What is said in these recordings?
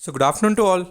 So good afternoon to all.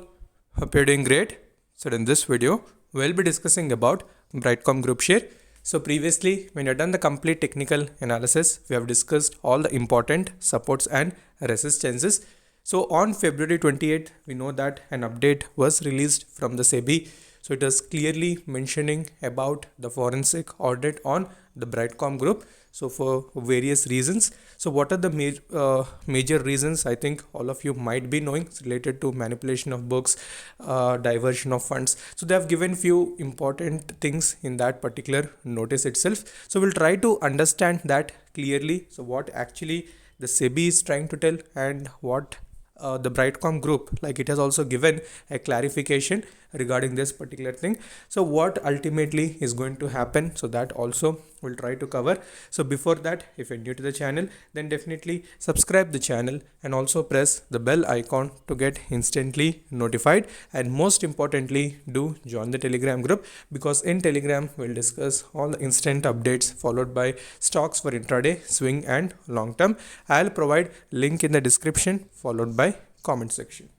Hope you're doing great. So in this video, we'll be discussing about Brightcom Group share. So previously, when you've done the complete technical analysis, we have discussed all the important supports and resistances. So on February 28th, we know that an update was released from the SEBI. So it is clearly mentioning about the forensic audit on the Brightcom Group. So for various reasons. So what are the major reasons? I think all of you might be knowing. It's related to manipulation of books, diversion of funds. So they have given few important things in that particular notice itself. So we'll try to understand that clearly. So what actually the SEBI is trying to tell and what the Brightcom Group, like it has also given a clarification regarding this particular thing. So what ultimately is going to happen, so that also we'll try to cover. So before that, if you're new to the channel, then definitely subscribe the channel and also press the bell icon to get instantly notified, and most importantly do join the Telegram group, because in Telegram we'll discuss all the instant updates followed by stocks for intraday, swing and long term. I'll provide link in the description followed by comment section.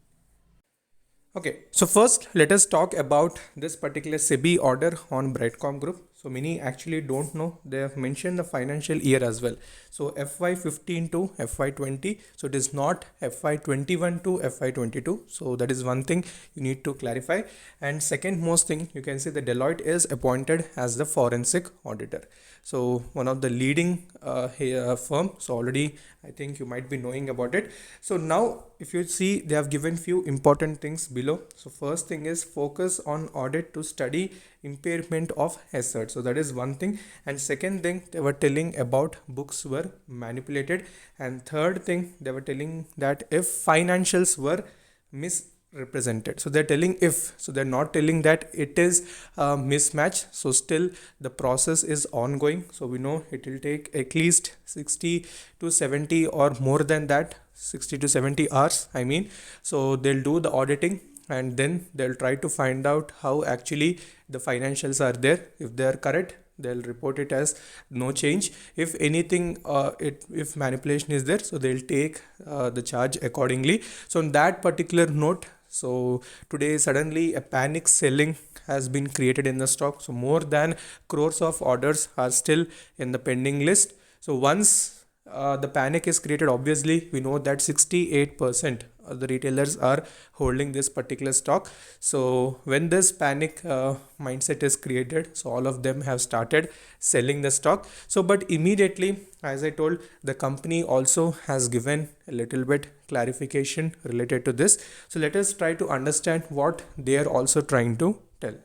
Okay, so first let us talk about this particular SEBI order on Brightcom Group. So many actually don't know, they have mentioned the financial year as well. So FY15 to FY20, so it is not FY21 to FY22. So that is one thing you need to clarify. And second most thing, you can see the Deloitte is appointed as the forensic auditor. So one of the leading firm. So already I think you might be knowing about it. So now if you see, they have given few important things below. So first thing is focus on audit to study impairment of assets. So that is one thing. And second thing, they were telling about books were manipulated. And third thing, they were telling that if financials were misrepresented. So they're telling if, so they're not telling that it is a mismatch. So still the process is ongoing. So we know it will take at least 60 to 70 or more than that, 60 to 70 hours, I mean. So they'll do the auditing and then they'll try to find out how actually the financials are there. If they are correct, they'll report it as no change. If anything, if manipulation is there, so they'll take the charge accordingly. So on that particular note, so today suddenly a panic selling has been created in the stock. So more than crores of orders are still in the pending list. So once the panic is created, obviously we know that 68% of the retailers are holding this particular stock. So when this panic mindset is created, so all of them have started selling the stock. So but immediately, as I told, the company also has given a little bit clarification related to this. So let us try to understand what they are also trying to tell.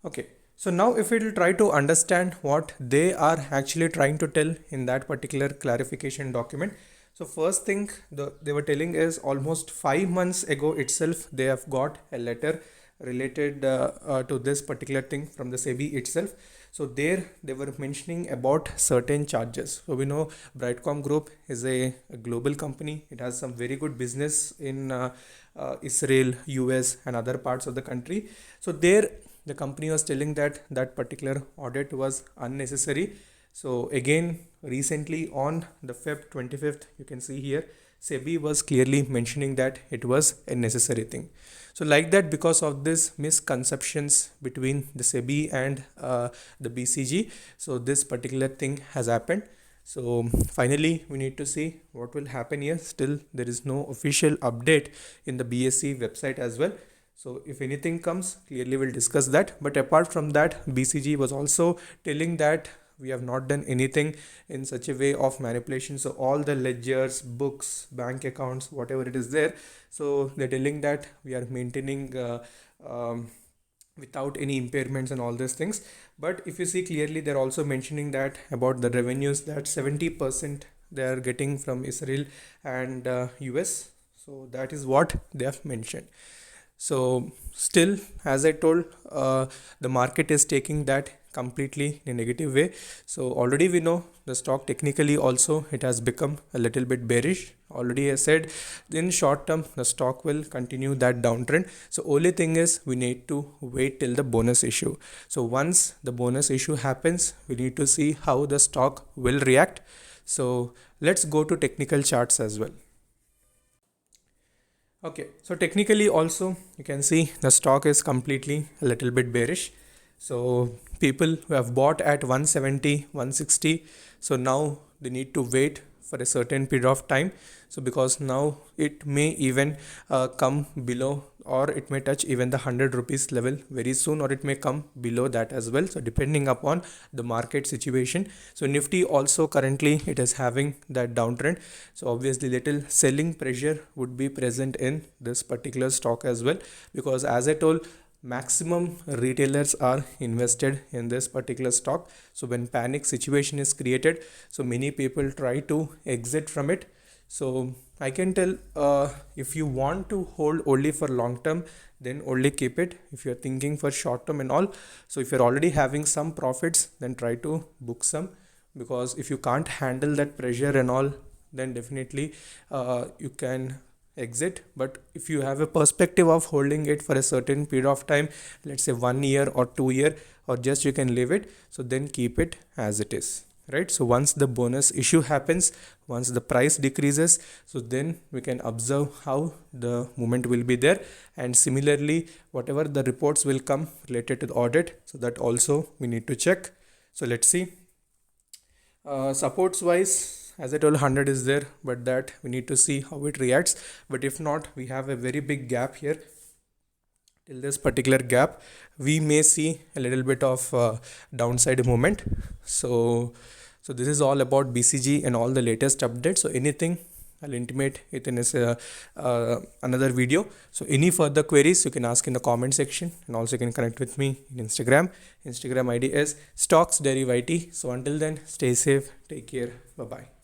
Okay, so now if we will try to understand what they are actually trying to tell in that particular clarification document. So first thing they were telling is almost 5 months ago itself, they have got a letter related to this particular thing from the SEBI itself. So there they were mentioning about certain charges. So we know Brightcom Group is a global company. It has some very good business in Israel, US and other parts of the country. So there the company was telling that that particular audit was unnecessary. So again, recently on the Feb 25th, you can see here, SEBI was clearly mentioning that it was a necessary thing. So like that, because of this misconceptions between the SEBI and the BCG, so this particular thing has happened. So finally, we need to see what will happen here. Still, there is no official update in the BSE website as well. So if anything comes, clearly we'll discuss that. But apart from that, BCG was also telling that we have not done anything in such a way of manipulation. So all the ledgers, books, bank accounts, whatever it is there, so they're telling that we are maintaining without any impairments and all these things. But if you see clearly, they're also mentioning that about the revenues, that 70% they are getting from Israel and US. So that is what they have mentioned. So still, as I told, the market is taking that completely in a negative way. So already we know the stock technically also it has become a little bit bearish. Already I said in short term the stock will continue that downtrend. So only thing is we need to wait till the bonus issue. So once the bonus issue happens, we need to see how the stock will react. So let's go to technical charts as well. Okay, so technically also you can see the stock is completely a little bit bearish. So people who have bought at 170, 160, so now they need to wait for a certain period of time. So because now it may even come below, or it may touch even the 100 rupees level very soon, or it may come below that as well. So depending upon the market situation. So Nifty also currently it is having that downtrend. So obviously little selling pressure would be present in this particular stock as well, because as I told, maximum retailers are invested in this particular stock. So when panic situation is created, so many people try to exit from it. So I can tell, if you want to hold only for long term, then only keep it. If you're thinking for short term and all, so if you're already having some profits, then try to book some, because if you can't handle that pressure and all, then definitely you can exit. But if you have a perspective of holding it for a certain period of time, let's say 1 year or 2 year, or just you can leave it, so then keep it as it is, right? So once the bonus issue happens, once the price decreases, so then we can observe how the movement will be there. And similarly, whatever the reports will come related to the audit, so that also we need to check. So let's see. Supports wise, as I told, 100 is there, but that we need to see how it reacts. But if not, we have a very big gap here. Till this particular gap, we may see a little bit of downside movement. So this is all about BCG and all the latest updates. So anything, I'll intimate it in another video. So any further queries you can ask in the comment section, and also you can connect with me in Instagram. Instagram ID is stocks deriv IT. So until then, stay safe, take care, bye bye.